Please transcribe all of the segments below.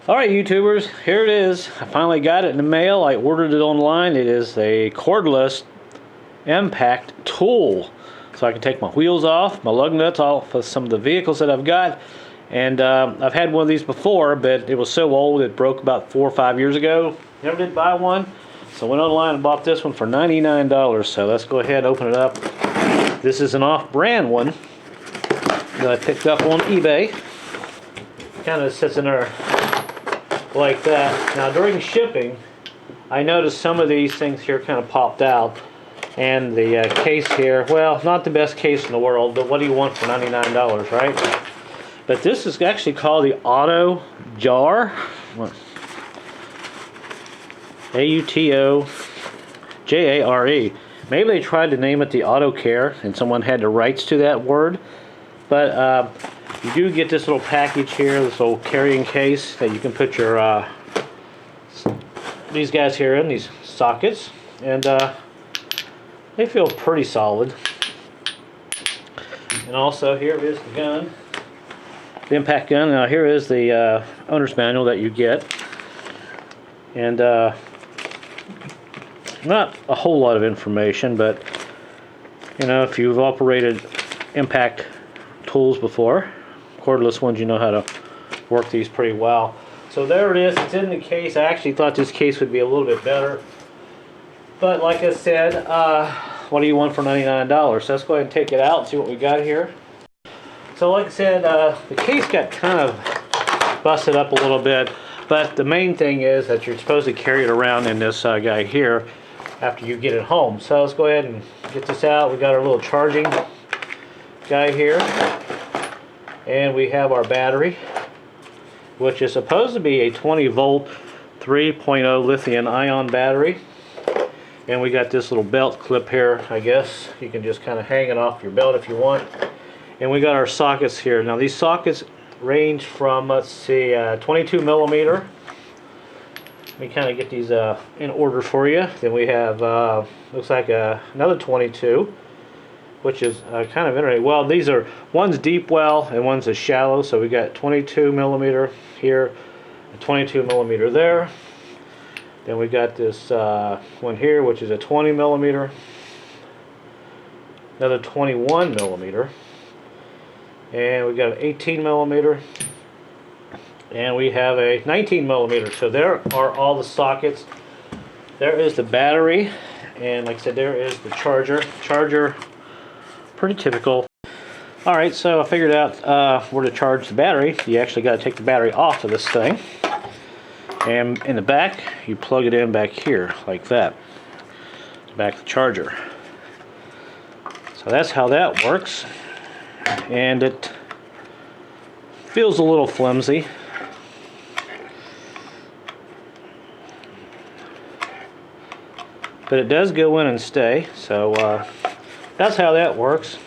Alright YouTubers, here it is. I finally got it in the mail. I ordered it online. It is a cordless impact tool. So I can take my wheels off, my lug nuts off of some of the vehicles that I've got. And I've had one of these before, but it was so old it broke about 4 or 5 years ago. Never did buy one. So I went online and bought this one for $99. So let's go ahead and open it up. This is an off-brand one that I picked up on eBay. Kind of sits in there like that. Now during shipping, I noticed some of these things here kind of popped out, and the case here, well, not the best case in the world, but what do you want for $99, right? But this is actually called the AutoJare. AutoJare. Maybe they tried to name it the AutoCare and someone had the rights to that word, but you do get this little package here, this little carrying case that you can put your these guys here in, these sockets, and they feel pretty solid. And also here is the gun, the impact gun. Now here is the owner's manual that you get, and not a whole lot of information, but you know, if you've operated impact tools before, cordless ones, you know how to work these pretty well. So there it is. It's in the case. I actually thought this case would be a little bit better, but like I said, what do you want for $99? So let's go ahead and take it out and see what we got here. So like I said, the case got kind of busted up a little bit, but the main thing is that you're supposed to carry it around in this guy here after you get it home. So let's go ahead and get this out. We got our little charging guy here, and we have our battery, which is supposed to be a 20 volt 3.0 lithium ion battery. And we got this little belt clip here. I guess you can just kind of hang it off your belt if you want. And we got our sockets here. Now these sockets range from, let's see, 22 millimeter. Let me kind of get these in order for you. Then we have, looks like another 22, which is kind of interesting. Well, these are, one's deep well and one's a shallow. So we got 22 millimeter here, and 22 millimeter there. Then we got this one here, which is a 20 millimeter, another 21 millimeter, and we got an 18 millimeter, and we have a 19 millimeter. So there are all the sockets. There is the battery, and like I said, there is the charger. Pretty typical. Alright, so I figured out where to charge the battery. You actually got to take the battery off of this thing, and in the back you plug it in back here like that, back to the charger. So that's how that works, and it feels a little flimsy, but it does go in and stay. So that's how that works.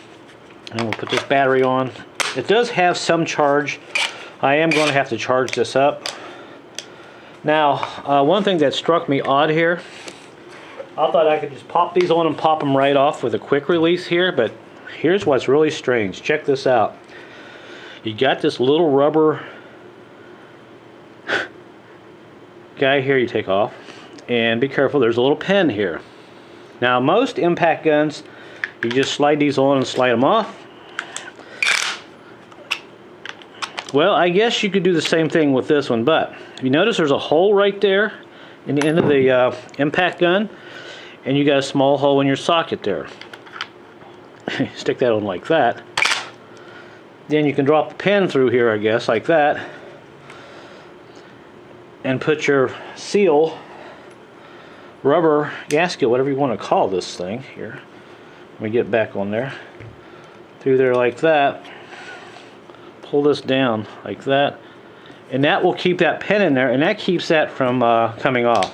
And we'll put this battery on. It does have some charge. I am going to have to charge this up. Now, one thing that struck me odd here, I thought I could just pop these on and pop them right off with a quick release here, but here's what's really strange. Check this out. You got this little rubber guy here you take off, and be careful, there's a little pin here. Now, most impact guns, you just slide these on and slide them off. Well, I guess you could do the same thing with this one, but you notice there's a hole right there in the end of the impact gun, and you got a small hole in your socket there. Stick that on like that. Then you can drop the pin through here, I guess, like that, and put your seal, rubber gasket, whatever you want to call this thing here. Let me get back on there. Through there like that. Pull this down like that, and that will keep that pin in there, and that keeps that from coming off.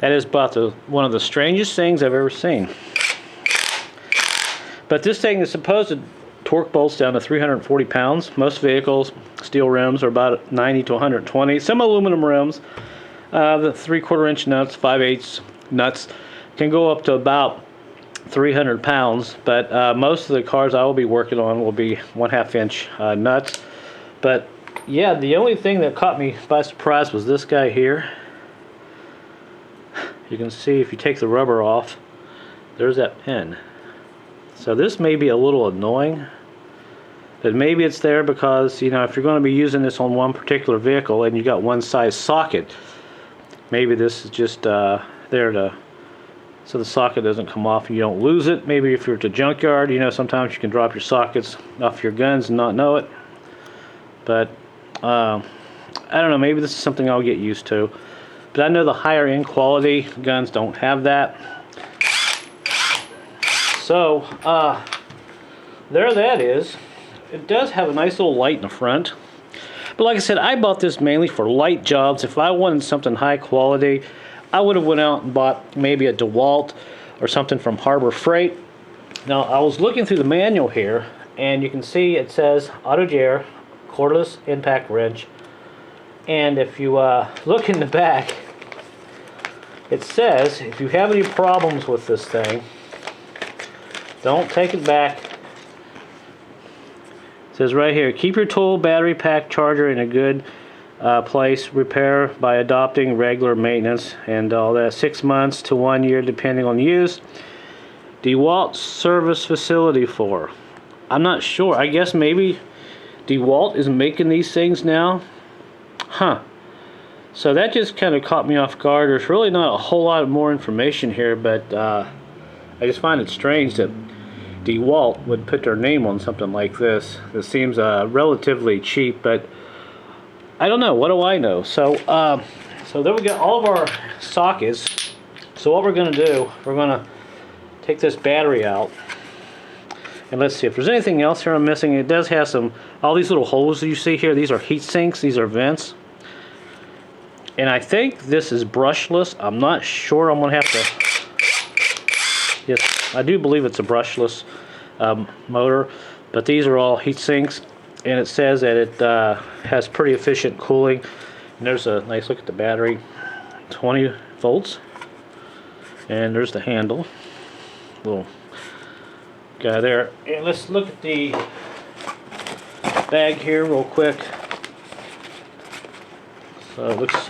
That is about one of the strangest things I've ever seen. But this thing is supposed to torque bolts down to 340 pounds. Most vehicles, steel rims, are about 90 to 120. Some aluminum rims, the 3/4 inch nuts, 5/8 nuts, can go up to about 300 pounds, but most of the cars I will be working on will be 1/2 inch nuts. But yeah, the only thing that caught me by surprise was this guy here. You can see if you take the rubber off, there's that pin. So this may be a little annoying, but maybe it's there because, you know, if you're going to be using this on one particular vehicle and you got one size socket, maybe this is just there to, so the socket doesn't come off and you don't lose it. Maybe if you're at a junkyard, you know, sometimes you can drop your sockets off your guns and not know it. But I don't know, maybe this is something I'll get used to. But I know the higher end quality guns don't have that. So there that is. It does have a nice little light in the front. But like I said, I bought this mainly for light jobs. If I wanted something high quality, I would have went out and bought maybe a DeWalt or something from Harbor Freight. Now I was looking through the manual here, and you can see it says AutoJare cordless impact wrench. And if you look in the back, it says if you have any problems with this thing, don't take it back. It says right here, keep your tool, battery pack, charger in a good place. Repair by adopting regular maintenance and all that. 6 months to 1 year depending on use. DeWalt service facility for. I'm not sure. I guess maybe DeWalt is making these things now. Huh. So that just kind of caught me off guard. There's really not a whole lot more information here, but I just find it strange that DeWalt would put their name on something like this. It seems relatively cheap, but I don't know. What do I know? So, so there we got all of our sockets. So what we're going to do, we're going to take this battery out. And let's see if there's anything else here I'm missing. It does have some, all these little holes that you see here, these are heat sinks, these are vents. And I think this is brushless. I'm not sure. I'm going to have to, yes, I do believe it's a brushless motor. But these are all heat sinks. And it says that it has pretty efficient cooling. And there's a nice look at the battery. 20 volts. And there's the handle. Little guy there. And let's look at the bag here real quick. So it looks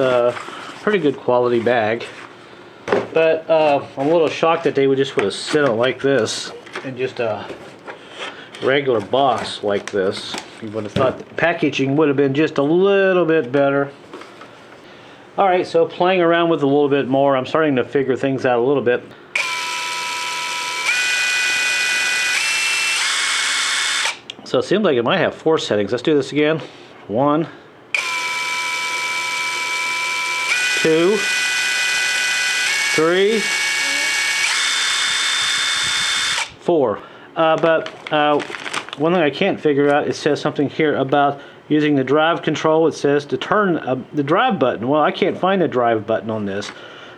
pretty good quality bag. But I'm a little shocked that they would just put a sit on like this and just a regular box like this. You would have thought the packaging would have been just a little bit better. Alright, so playing around with it a little bit more, I'm starting to figure things out a little bit. So it seems like it might have 4 settings. Let's do this again. 1, 2, 3, 4. But one thing I can't figure out, it says something here about using the drive control. It says to turn the drive button. Well, I can't find a drive button on this.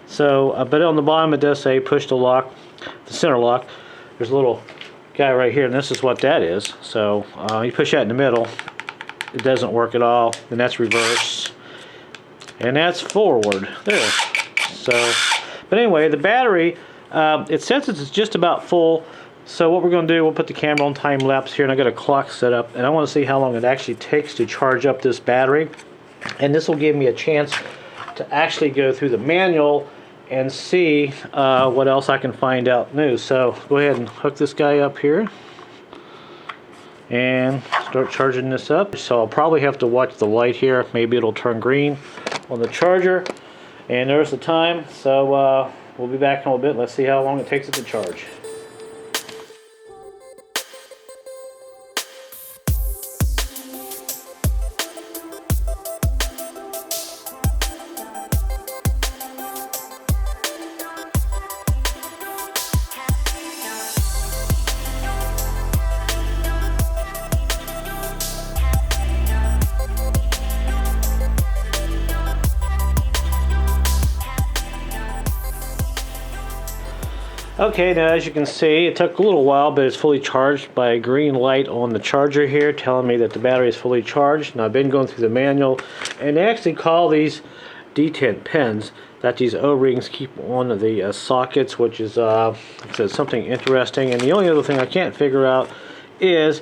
So, but on the bottom it does say push the lock, the center lock. There's a little guy right here, and this is what that is. So you push that in the middle, it doesn't work at all. And that's reverse, and that's forward. There. So, but anyway, the battery, it says it's just about full. So what we're going to do, we'll put the camera on time lapse here, and I got a clock set up, and I want to see how long it actually takes to charge up this battery. And this will give me a chance to actually go through the manual and see what else I can find out new. So go ahead and hook this guy up here and start charging this up. So I'll probably have to watch the light here. Maybe it'll turn green on the charger. And there's the time. So we'll be back in a little bit. Let's see how long it takes it to charge. Okay, now as you can see, it took a little while, but it's fully charged by a green light on the charger here telling me that the battery is fully charged. Now I've been going through the manual, and they actually call these detent pins that these O-rings keep on the sockets, which is it says something interesting. And the only other thing I can't figure out is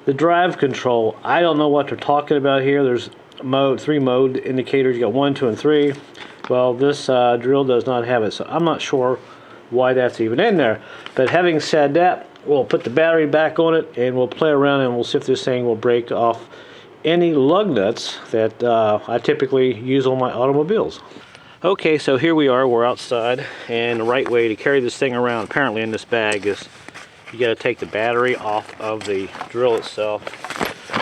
The drive control, I don't know what they're talking about here. There's three mode indicators. You got 1, 2, and 3. Well, this drill does not have it, so I'm not sure why that's even in there. But having said that, we'll put the battery back on it and we'll play around and we'll see if this thing will break off any lug nuts that I typically use on my automobiles. Okay, so here we are, we're outside, and the right way to carry this thing around apparently in this bag is you got to take the battery off of the drill itself.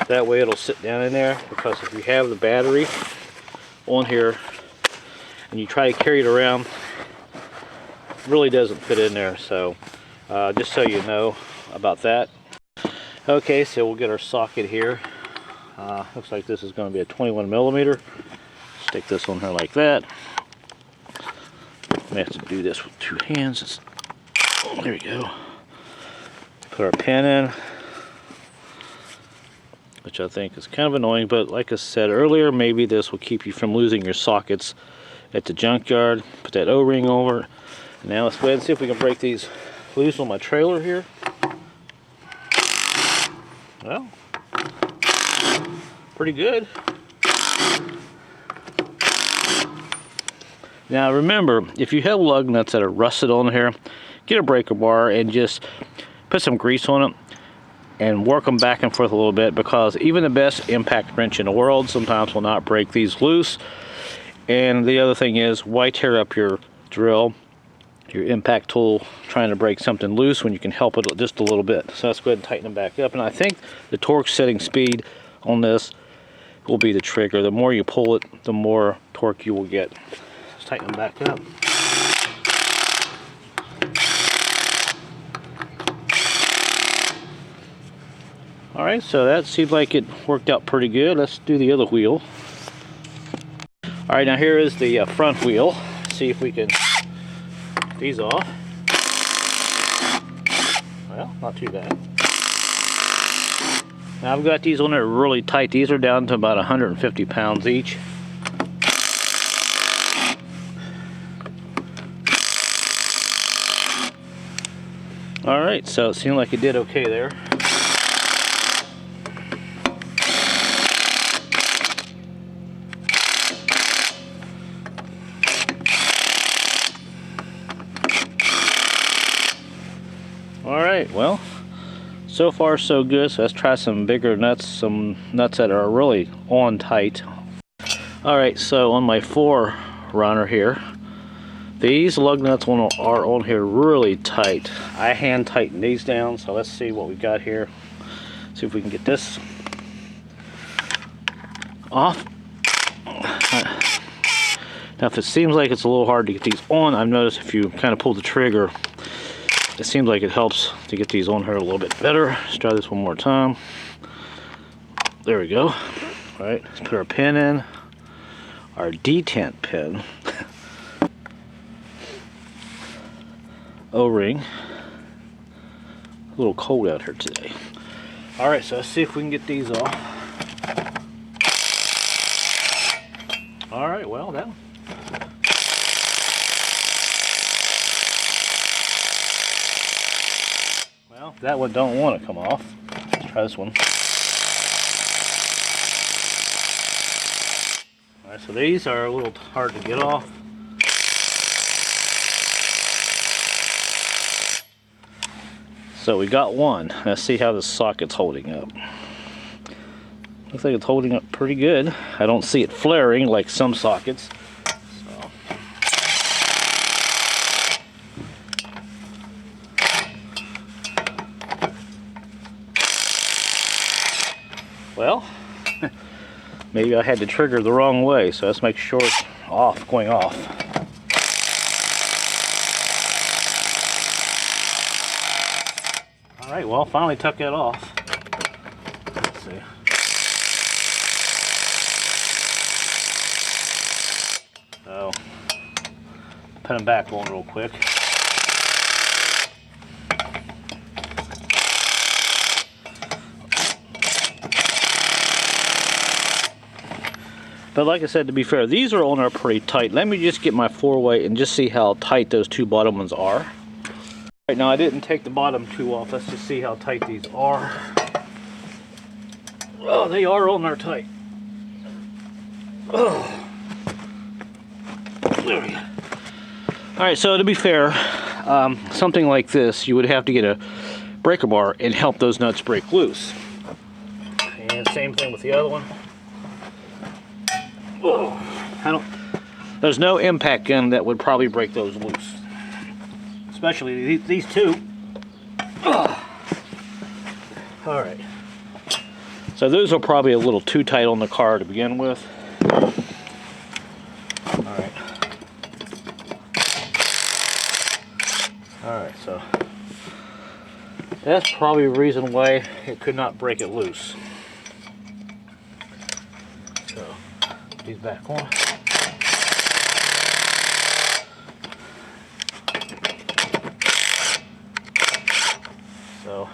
That way it'll sit down in there, because if you have the battery on here and you try to carry it around, it really doesn't fit in there. So just so you know about that. Okay, so we'll get our socket here. Looks like this is going to be a 21 millimeter. Stick this on here like that. We have to do this with 2 hands. There we go. Put our pin in, which I think is kind of annoying, but like I said earlier, maybe this will keep you from losing your sockets at the junkyard. Put that O-ring over. Now let's go ahead and see if we can break these loose on my trailer here. Well, pretty good. Now remember, if you have lug nuts that are rusted on here, get a breaker bar and just put some grease on it and work them back and forth a little bit, because even the best impact wrench in the world sometimes will not break these loose. And the other thing is, why tear up your drill, your impact tool, trying to break something loose when you can help it just a little bit. So let's go ahead and tighten them back up. And I think the torque setting speed on this will be the trigger. The more you pull it, the more torque you will get. Let's tighten them back up. Alright, so that seems like it worked out pretty good. Let's do the other wheel. Alright, now here is the front wheel. See if we can get these off. Well, not too bad. Now I've got these on there really tight. These are down to about 150 pounds each. Alright, so it seemed like it did okay there. Alright, well, so far so good. So let's try some bigger nuts, some nuts that are really on tight. Alright, so on my 4Runner here, these lug nuts are on here really tight. I hand tighten these down, so let's see what we got here. See if we can get this off. Now if it seems like it's a little hard to get these on, I've noticed if you kind of pull the trigger, it seems like it helps to get these on here a little bit better. Let's try this one more time. There we go. All right, let's put our pin in, our detent pin. O-ring. A little cold out here today. All right, so let's see if we can get these off. All right, well, that one don't want to come off. Let's try this one. Alright, so these are a little hard to get off. So we got one. Let's see how the socket's holding up. Looks like it's holding up pretty good. I don't see it flaring like some sockets. Well, maybe I had the trigger the wrong way, so let's make sure it's off, going off. Alright, well, finally took it off. Let's see. So, put them back on real quick. But like I said, to be fair, these are on there pretty tight. Let me just get my 4-way and just see how tight those two bottom ones are. Right now, I didn't take the bottom two off. Let's just see how tight these are. Oh, they are on there tight. Oh. There we go. Alright, so to be fair, something like this, you would have to get a breaker bar and help those nuts break loose. And same thing with the other one. Oh, there's no impact gun that would probably break those loose. Especially these two. Alright. So those are probably a little too tight on the car to begin with. Alright. Alright, so that's probably the reason why it could not break it loose. So, these back on. So,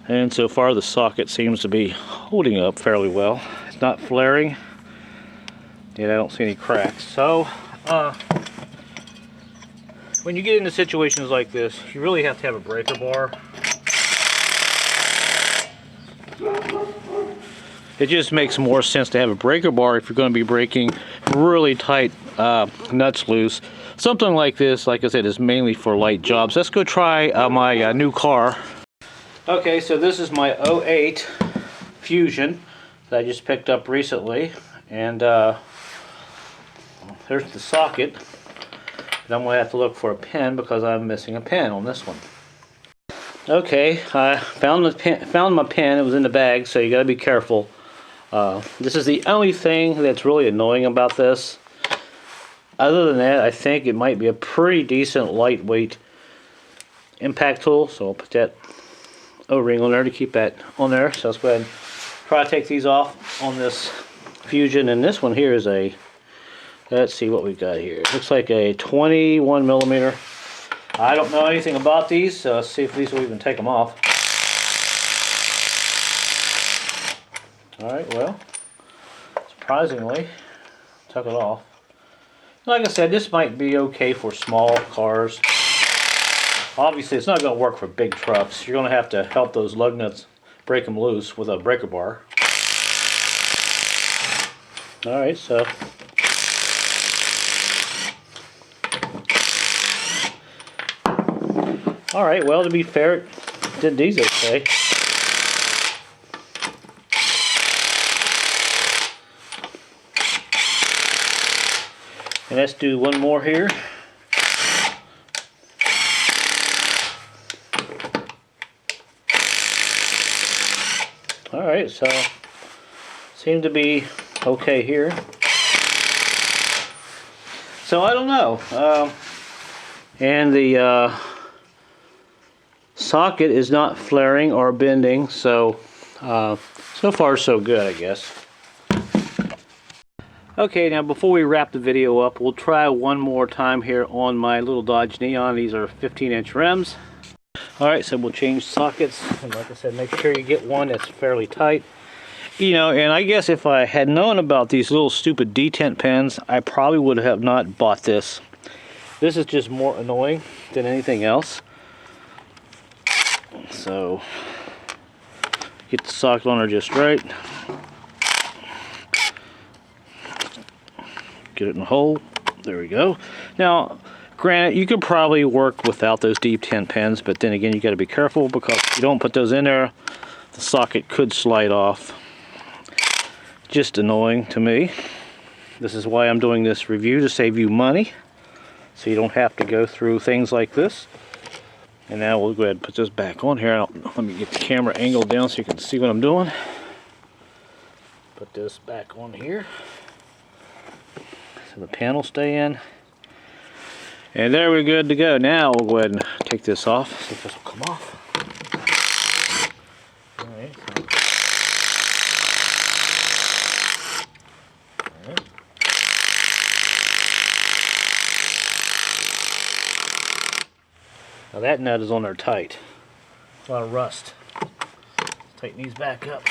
and so far the socket seems to be holding up fairly well. It's not flaring, and I don't see any cracks. So, when you get into situations like this, you really have to have a breaker bar. It just makes more sense to have a breaker bar if you're going to be breaking really tight nuts loose. Something like this, like I said, is mainly for light jobs. Let's go try my new car. Okay, so this is my 08 Fusion that I just picked up recently. And there's the socket. And I'm going to have to look for a pin because I'm missing a pin on this one. Okay, I found my pin. It was in the bag, so you got to be careful. This is the only thing that's really annoying about this. Other than that, I think it might be a pretty decent lightweight impact tool. So I'll put that O-ring on there to keep that on there. So let's go ahead and try to take these off on this Fusion. And this one here is a, let's see what we've got here. It looks like a 21 millimeter. I don't know anything about these, so let's see if these will even take them off. Alright, well, surprisingly, took it off. Like I said, this might be okay for small cars. Obviously, it's not going to work for big trucks. You're going to have to help those lug nuts break them loose with a breaker bar. Alright, so alright, well, to be fair, it did these okay. And let's do one more here. Alright, so seem to be okay here. So I don't know. And the socket is not flaring or bending, so so far so good, I guess. Okay, now before we wrap the video up, we'll try one more time here on my little Dodge Neon. These are 15-inch rims. Alright, so we'll change sockets, and like I said, make sure you get one that's fairly tight. You know, and I guess if I had known about these little stupid detent pins, I probably would have not bought this. This is just more annoying than anything else. So, get the socket on there just right. Get it in the hole. There we go. Now, granted, you could probably work without those deep tent pins, but then again, you got to be careful because if you don't put those in there, the socket could slide off. Just annoying to me. This is why I'm doing this review, to save you money, so you don't have to go through things like this. And now we'll go ahead and put this back on here. Let me get the camera angled down so you can see what I'm doing. Put this back on here. So the pan will stay in. And there we're good to go. Now we'll go ahead and take this off. See if this will come off. Alright. Alright. Now that nut is on there tight. A lot of rust. Let's tighten these back up.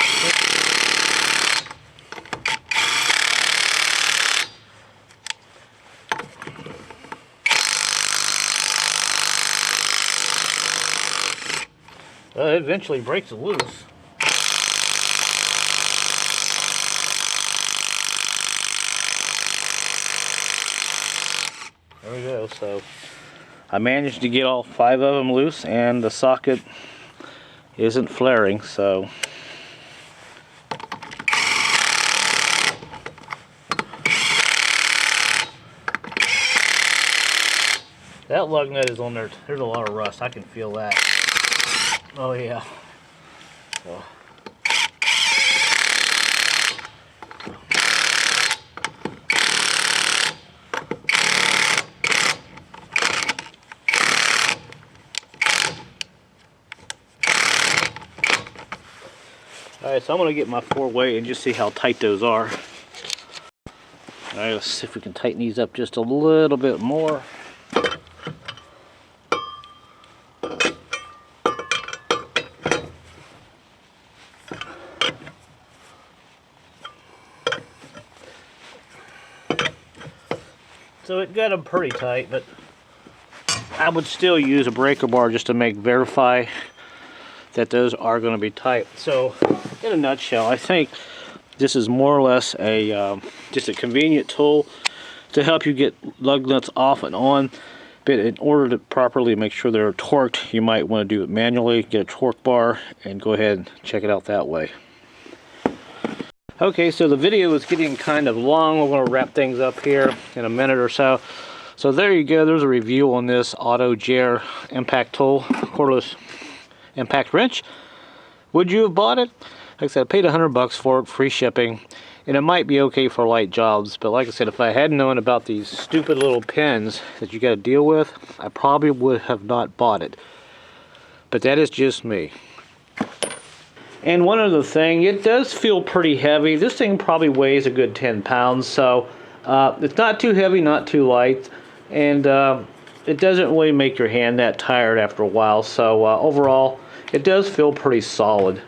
It eventually breaks it loose. There we go. So I managed to get all 5 of them loose, and the socket isn't flaring, so that lug nut is on there. There's a lot of rust. I can feel that. Oh yeah. So. Alright, so I'm going to get my 4-way and just see how tight those are. Alright, let's see if we can tighten these up just a little bit more. So it got them pretty tight, but I would still use a breaker bar just to verify that those are going to be tight. So in a nutshell, I think this is more or less a just a convenient tool to help you get lug nuts off and on. But in order to properly make sure they're torqued, you might want to do it manually. Get a torque bar and go ahead and check it out that way. Okay, so the video is getting kind of long. We're going to wrap things up here in a minute or so. So there you go. There's a review on this AutoJare impact tool, cordless impact wrench. Would you have bought it? Like I said, I paid $100 for it, free shipping, and it might be okay for light jobs, but like I said, if I hadn't known about these stupid little pins that you got to deal with, I probably would have not bought it. But that is just me. And one other thing, it does feel pretty heavy. This thing probably weighs a good 10 pounds, so it's not too heavy, not too light, and it doesn't really make your hand that tired after a while. So overall, it does feel pretty solid.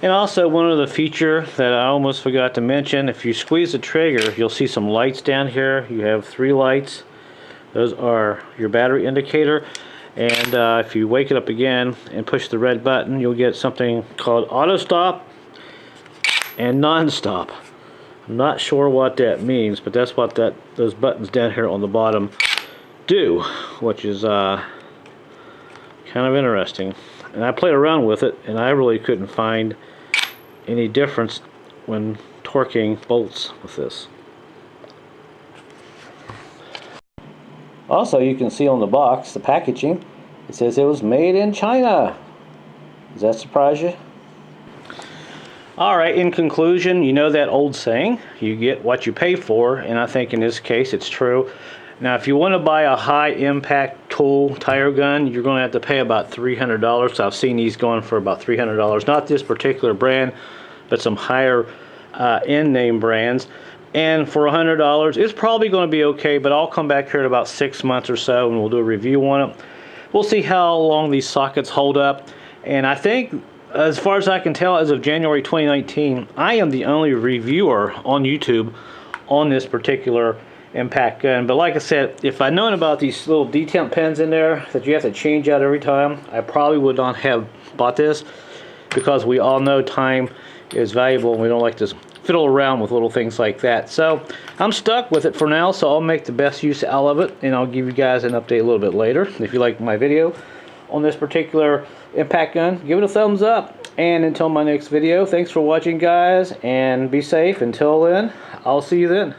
And also, one other feature that I almost forgot to mention, if you squeeze the trigger, you'll see some lights down here. You have 3 lights. Those are your battery indicator. And if you wake it up again and push the red button, you'll get something called auto stop and non-stop. I'm not sure what that means, but that's what those buttons down here on the bottom do, which is kind of interesting. And I played around with it, and I really couldn't find any difference when torquing bolts with this. Also, you can see on the box, the packaging, it says it was made in China. Does that surprise you? Alright, in conclusion, you know that old saying, you get what you pay for, and I think in this case it's true. Now, if you want to buy a high impact tool tire gun, you're going to have to pay about $300. I've seen these going for about $300. Not this particular brand, but some higher end name brands. And for $100, it's probably going to be okay, but I'll come back here in about 6 months or so and we'll do a review on it. We'll see how long these sockets hold up. And I think, as far as I can tell, as of January 2019, I am the only reviewer on YouTube on this particular impact gun. But like I said, if I'd known about these little detent pins in there that you have to change out every time, I probably would not have bought this, because we all know time is valuable and we don't like to fiddle around with little things like that. So I'm stuck with it for now, so I'll make the best use out of it, and I'll give you guys an update a little bit later. If you like my video on this particular impact gun, give it a thumbs up. And until my next video, thanks for watching, guys, and be safe. Until then, I'll see you then.